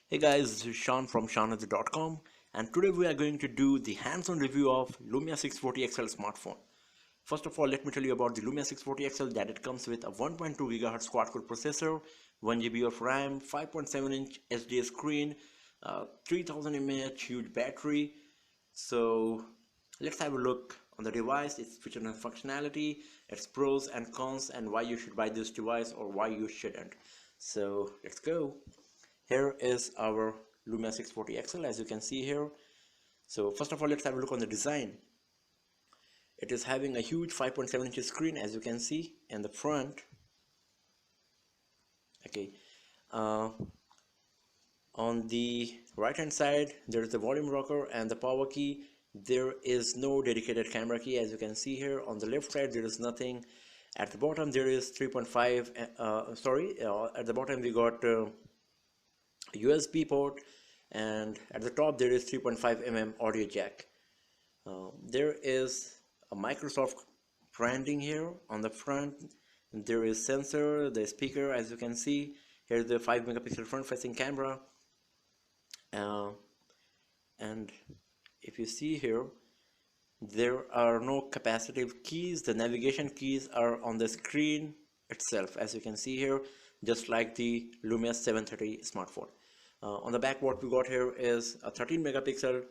Hey guys, this is Sean from seanother.com, and today we are going to do the hands-on review of Lumia 640 XL smartphone. First of all, let me tell you about the Lumia 640 XL that it comes with a 1.2 GHz quad-core processor, 1 GB of RAM, 5.7-inch SD screen, 3000 mAh huge battery. So let's have a look on the device, its features and functionality, its pros and cons, and why you should buy this device or why you shouldn't. So let's go. Here is our Lumia 640 XL, as you can see here. So first of all, let's have a look on the design. It is having a huge 5.7 inch screen, as you can see in the front. Okay, on the right hand side there is the volume rocker and the power key. There is no dedicated camera key, as you can see here. On the left side there is nothing. At the bottom there is 3.5 at the bottom we got USB port, and at the top there is 3.5 mm audio jack. There is a Microsoft branding here on the front. There is sensor, the speaker, as you can see. Here's the 5 megapixel front facing camera, and if you see here, there are no capacitive keys. The navigation keys are on the screen itself, as you can see here, just like the Lumia 730 smartphone. On the back, what we got here is a 13 megapixel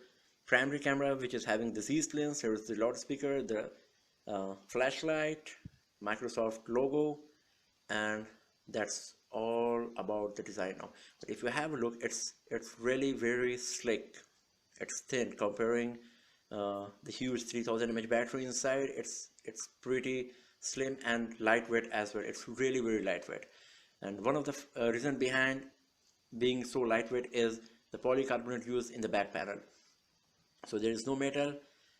primary camera, which is having the Z lens. Here is the loudspeaker, the flashlight, Microsoft logo, and that's all about the design now. But if you have a look, it's really very slick. It's thin comparing the huge 3000 mAh battery inside. It's pretty slim and lightweight as well. It's really very lightweight, and one of the reason behind being so lightweight is the polycarbonate used in the back panel. So there is no metal,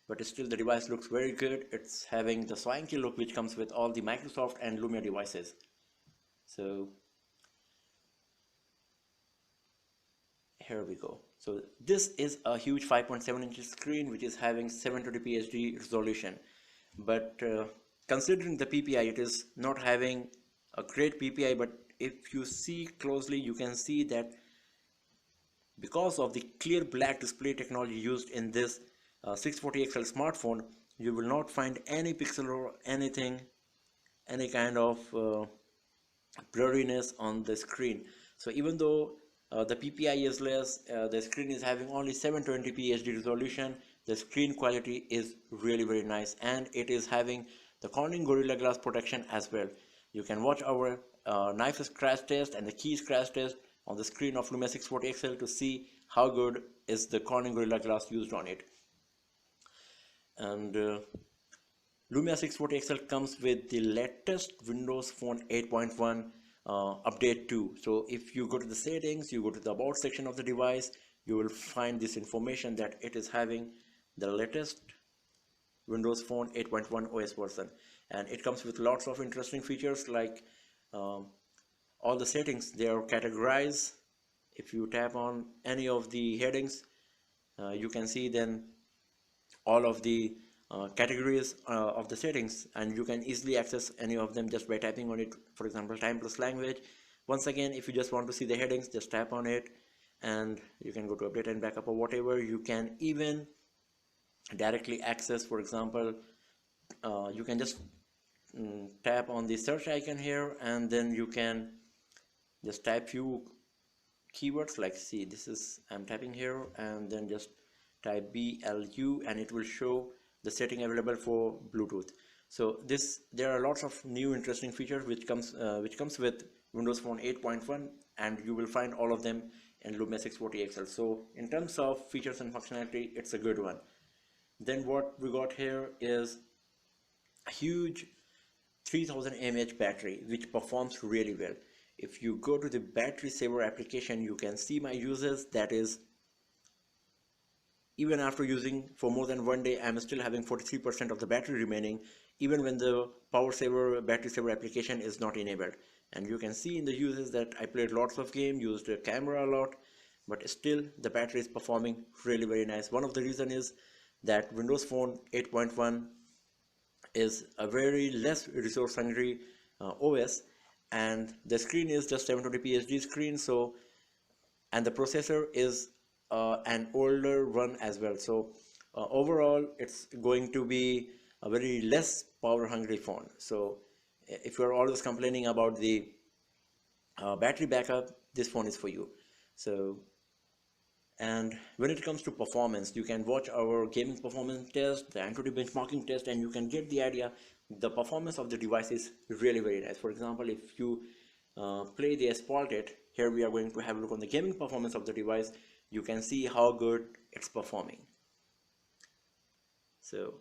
but still the device looks very good. It's having the swanky look which comes with all the Microsoft and Lumia devices. So here we go. So this is a huge 5.7-inch screen which is having 720p HD resolution, but considering the PPI, it is not having a great PPI. But if you see closely, you can see that because of the clear black display technology used in this 640 XL smartphone, you will not find any pixel or anything, any kind of blurriness on the screen. So even though the PPI is less, the screen is having only 720p HD resolution, the screen quality is really very nice, and it is having the Corning Gorilla Glass protection as well. You can watch our knife scratch test and the key scratch test on the screen of Lumia 640 XL to see how good is the Corning Gorilla Glass used on it. And Lumia 640 XL comes with the latest Windows Phone 8.1 update 2. So if you go to the settings, you go to the about section of the device, you will find this information that it is having the latest Windows Phone 8.1 OS version, and it comes with lots of interesting features like all the settings, they are categorized. If you tap on any of the headings, you can see then all of the categories of the settings, and you can easily access any of them just by tapping on it. For example, time plus language. Once again, if you just want to see the headings, just tap on it and you can go to update and backup or whatever. You can even directly access, for example, you can just tap on the search icon here, and then you can just type few keywords like, see, this is, I'm tapping here, and then just type BLU and it will show the setting available for Bluetooth. So there are lots of new interesting features which comes with Windows Phone 8.1, and you will find all of them in Lumia 640 XL. So in terms of features and functionality, it's a good one. Then what we got here is a huge 3000 mAh battery which performs really well. If you go to the battery saver application, you can see my uses. That is, even after using for more than 1 day, I'm still having 43% of the battery remaining, even when the power saver battery saver application is not enabled. And you can see in the uses that I played lots of games, used a camera a lot, but still the battery is performing really very nice. One of the reason is that Windows Phone 8.1 is a very less resource hungry OS, and the screen is just 720p HD screen, so and the processor is an older one as well. So overall it's going to be a very less power hungry phone. So if you're always complaining about the battery backup, this phone is for you. So, and when it comes to performance, you can watch our gaming performance test, the Antutu benchmarking test, and you can get the idea. The performance of the device is really very nice. For example, if you play the Asphalt it, here we are going to have a look on the gaming performance of the device. You can see how good it's performing. So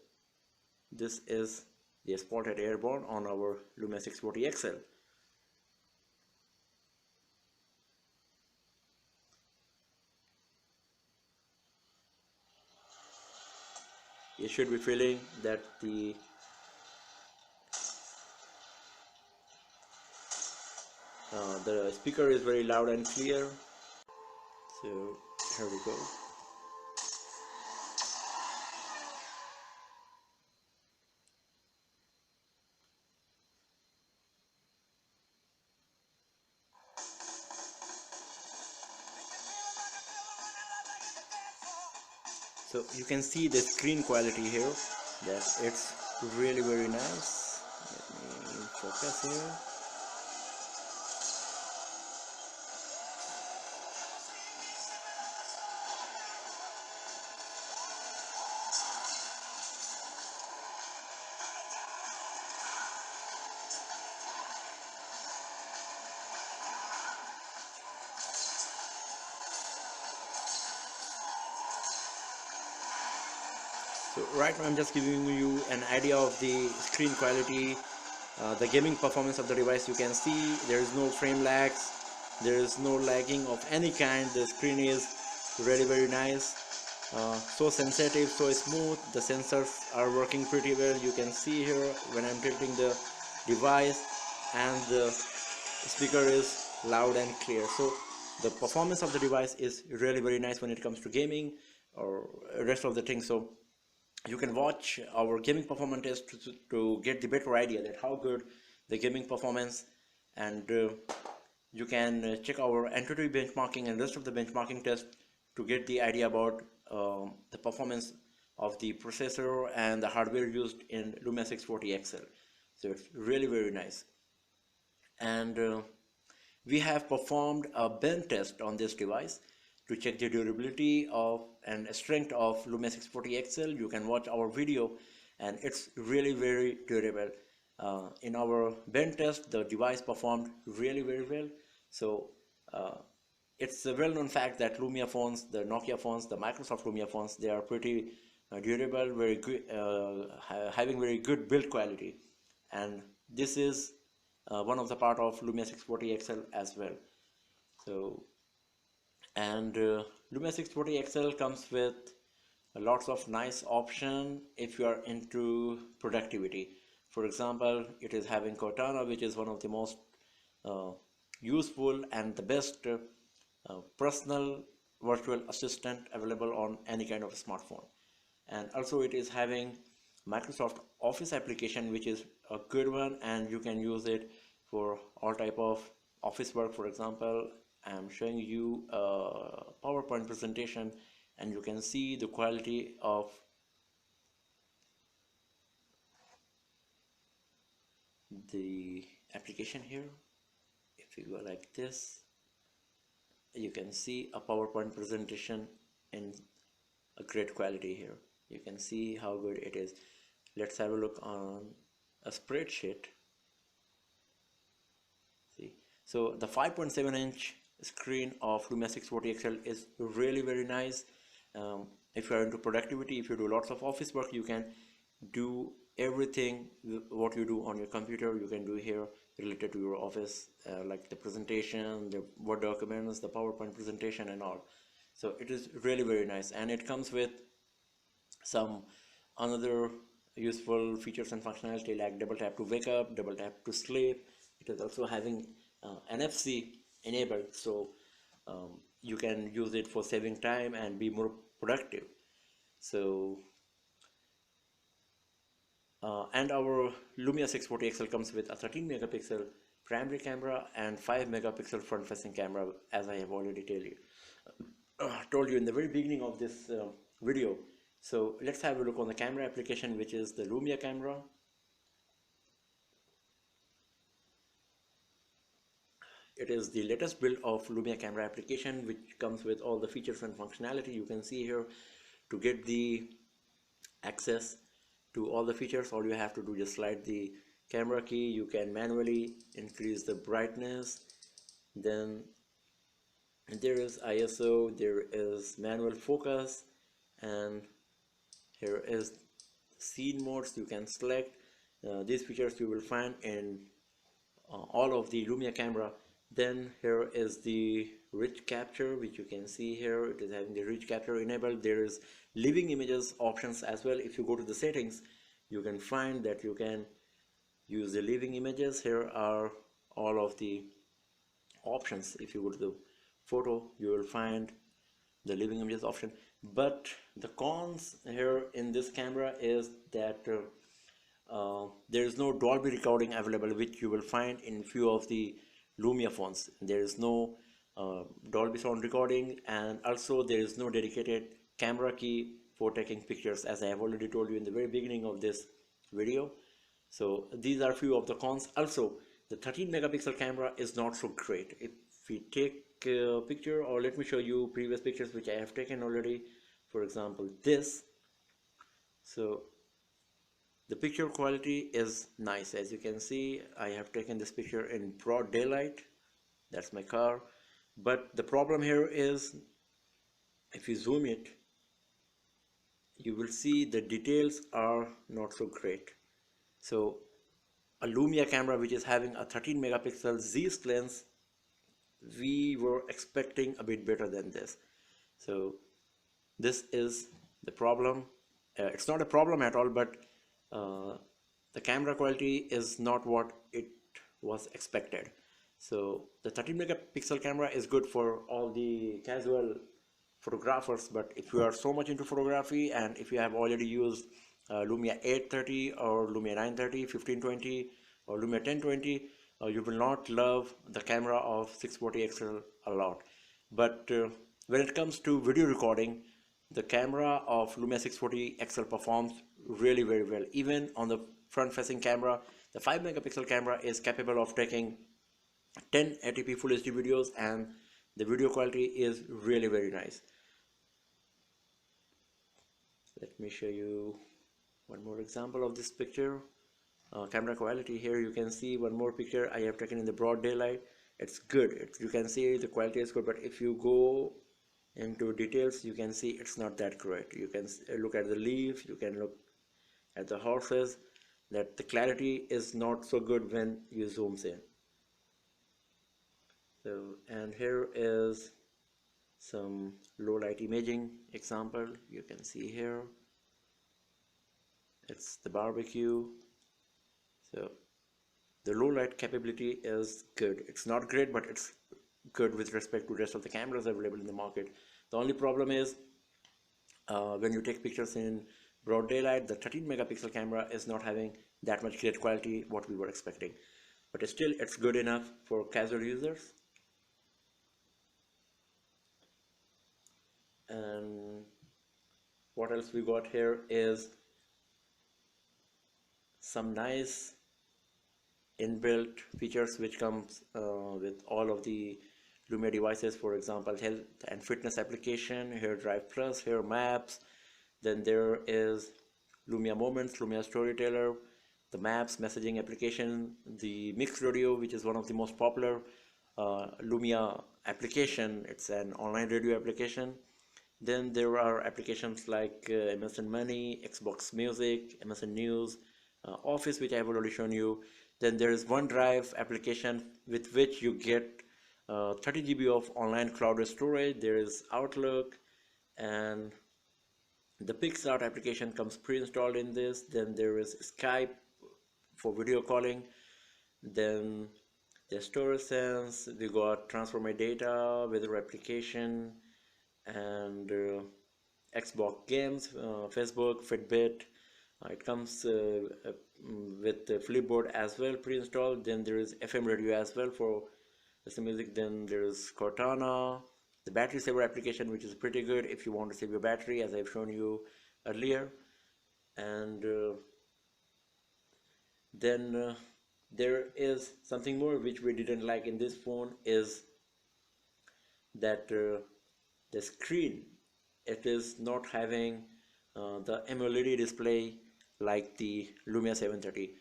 this is the Asphalt it Airborne on our Lumia 640 XL. You should be feeling that the speaker is very loud and clear. So here we go. So you can see the screen quality here, that it's really very nice. Let me focus here. So right now I'm just giving you an idea of the screen quality, the gaming performance of the device. You can see there is no frame lags, there is no lagging of any kind. The screen is really very nice, so sensitive, so smooth. The sensors are working pretty well. You can see here when I'm tilting the device, and the speaker is loud and clear. So the performance of the device is really very nice when it comes to gaming or rest of the things. So you can watch our gaming performance test to get the better idea that how good the gaming performance, and you can check our Antutu benchmarking and rest of the benchmarking test to get the idea about the performance of the processor and the hardware used in Lumia 640 XL. So it's really very nice. And we have performed a bench test on this device to check the durability of and strength of Lumia 640 XL. You can watch our video, and it's really very durable. In our bench test, the device performed really very well. So it's a well-known fact that Lumia phones, the Nokia phones, the Microsoft Lumia phones, they are pretty durable, very good, having very good build quality, and this is one of the part of Lumia 640 XL as well. So, and Lumia 640 XL comes with lots of nice option if you are into productivity. For example, it is having Cortana, which is one of the most uh, useful and the best personal virtual assistant available on any kind of smartphone. And also it is having Microsoft Office application, which is a good one, and you can use it for all type of office work. For example, I'm showing you a PowerPoint presentation, and you can see the quality of the application here. If you go like this, you can see a PowerPoint presentation in a great quality here. You can see how good it is. Let's have a look on a spreadsheet. See, so the 5.7-inch screen of Lumia 640 XL is really very nice. If you are into productivity, if you do lots of office work, you can do everything what you do on your computer, you can do here related to your office, like the presentation, the Word documents, the PowerPoint presentation and all. So it is really very nice, and it comes with some another useful features and functionality like double tap to wake up, double tap to sleep. It is also having NFC enabled, so you can use it for saving time and be more productive. So and our Lumia 640 XL comes with a 13 megapixel primary camera and 5 megapixel front facing camera, as I have already told you in the very beginning of this video. So let's have a look on the camera application, which is the Lumia camera. It is the latest build of Lumia camera application, which comes with all the features and functionality. You can see here, to get the access to all the features, all you have to do is just slide the camera key. You can manually increase the brightness, then there is ISO, there is manual focus, and here is scene modes you can select. These features you will find in all of the Lumia camera. Then here is the rich capture, which you can see here. It is having the rich capture enabled. There is living images options as well. If you go to the settings, you can find that you can use the living images. Here are all of the options. If you go to the photo, you will find the living images option. But the cons here in this camera is that there is no Dolby recording available, which you will find in few of the Lumia phones. There is no Dolby sound recording, and also there is no dedicated camera key for taking pictures, as I have already told you in the very beginning of this video. So these are few of the cons. Also, the 13 megapixel camera is not so great. If we take a picture, or let me show you previous pictures which I have taken already, for example this. So the picture quality is nice. As you can see, I have taken this picture in broad daylight. That's my car. But the problem here is, if you zoom it, you will see the details are not so great. So a Lumia camera which is having a 13 megapixel Z lens, we were expecting a bit better than this. So this is the problem. It's not a problem at all, but the camera quality is not what it was expected. So the 13 megapixel camera is good for all the casual photographers, but if you are so much into photography, and if you have already used Lumia 830 or Lumia 930, 1520 or Lumia 1020, you will not love the camera of 640 XL a lot. But when it comes to video recording, the camera of Lumia 640 XL performs really very well. Even on the front facing camera, the 5 megapixel camera is capable of taking 1080p Full HD videos, and the video quality is really very nice. Let me show you one more example of this picture. Camera quality, here you can see one more picture I have taken in the broad daylight. It's good. You can see the quality is good, but if you go into details, you can see it's not that great. You can look at the leaf, you can look at the horses, that the clarity is not so good when you zoom in. So, and here is some low light imaging example. You can see here it's the barbecue. So the low light capability is good. It's not great, but it's good with respect to rest of the cameras available in the market. The only problem is when you take pictures in broad daylight, the 13 megapixel camera is not having that much great quality what we were expecting, but still it's good enough for casual users. And what else we got here is some nice inbuilt features which comes with all of the Lumia devices. For example, health and fitness application, here Drive Plus, here Maps, then there is Lumia Moments, Lumia Storyteller, the Maps messaging application, the Mixed Radio, which is one of the most popular Lumia application. It's an online radio application. Then there are applications like MSN Money, Xbox Music, MSN News, Office, which I have already shown you. Then there is OneDrive application with which you get 30 GB of online cloud storage. There is Outlook, and the PixArt application comes pre-installed in this. Then there is Skype for video calling. Then there's StorySense. We got Transfer My Data, weather application, and Xbox games, Facebook, Fitbit. It comes with the Flipboard as well pre-installed. Then there is FM radio as well for listen music. Then there is Cortana, the battery saver application, which is pretty good if you want to save your battery, as I've shown you earlier. And then there is something more which we didn't like in this phone, is that the screen, it is not having the AMOLED display like the Lumia 730.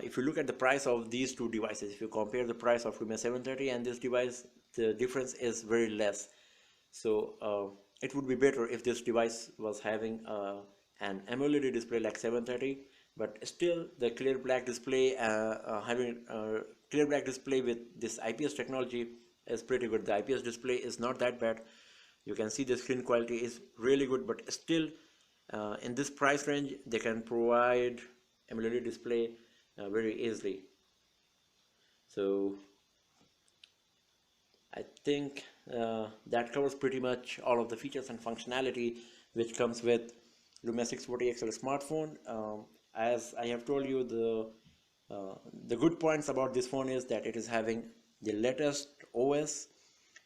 If you look at the price of these two devices, if you compare the price of Lumia 730 and this device, the difference is very less. So it would be better if this device was having an AMOLED display like 730, but still the clear black display, having clear black display with this IPS technology is pretty good. The IPS display is not that bad. You can see the screen quality is really good, but still in this price range they can provide AMOLED display very easily. So I think that covers pretty much all of the features and functionality which comes with Lumia 640 XL smartphone. As I have told you, the good points about this phone is that it is having the latest OS.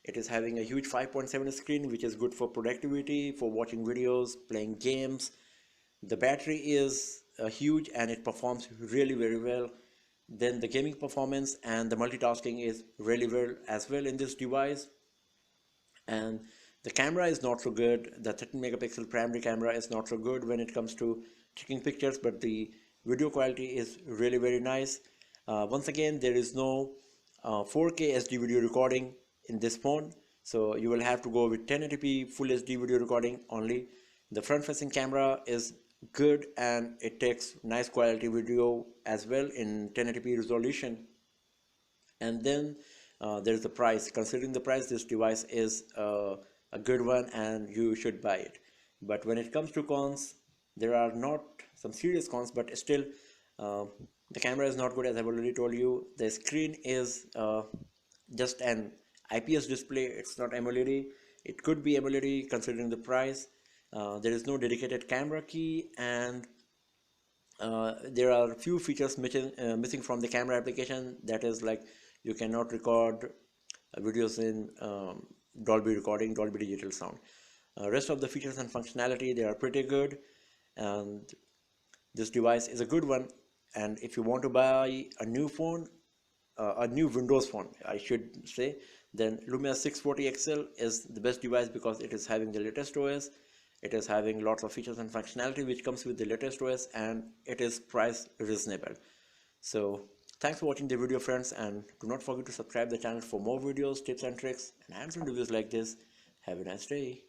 It is having a huge 5.7 screen, which is good for productivity, for watching videos, playing games. The battery is huge and it performs really very well. Then the gaming performance and the multitasking is really well as well in this device. And the camera is not so good. The 13 megapixel primary camera is not so good when it comes to taking pictures, but the video quality is really very nice. Once again, there is no 4K SD video recording in this phone, so you will have to go with 1080p full HD video recording only. The front facing camera is good and it takes nice quality video as well in 1080p resolution. And then there's the price. Considering the price, this device is a good one and you should buy it. But when it comes to cons, there are not some serious cons, but still the camera is not good, as I've already told you. The screen is just an IPS display, it's not AMOLED. It could be AMOLED considering the price. There is no dedicated camera key, and there are a few features missing from the camera application. That is, like, you cannot record videos in Dolby recording, Dolby digital sound. Rest of the features and functionality, they are pretty good, and this device is a good one. And if you want to buy a new phone, a new Windows phone I should say, then Lumia 640 XL is the best device because it is having the latest OS. It is having lots of features and functionality which comes with the latest OS, and it is price reasonable. So thanks for watching the video, friends, and do not forget to subscribe the channel for more videos, tips and tricks and hands-on reviews like this. Have a nice day.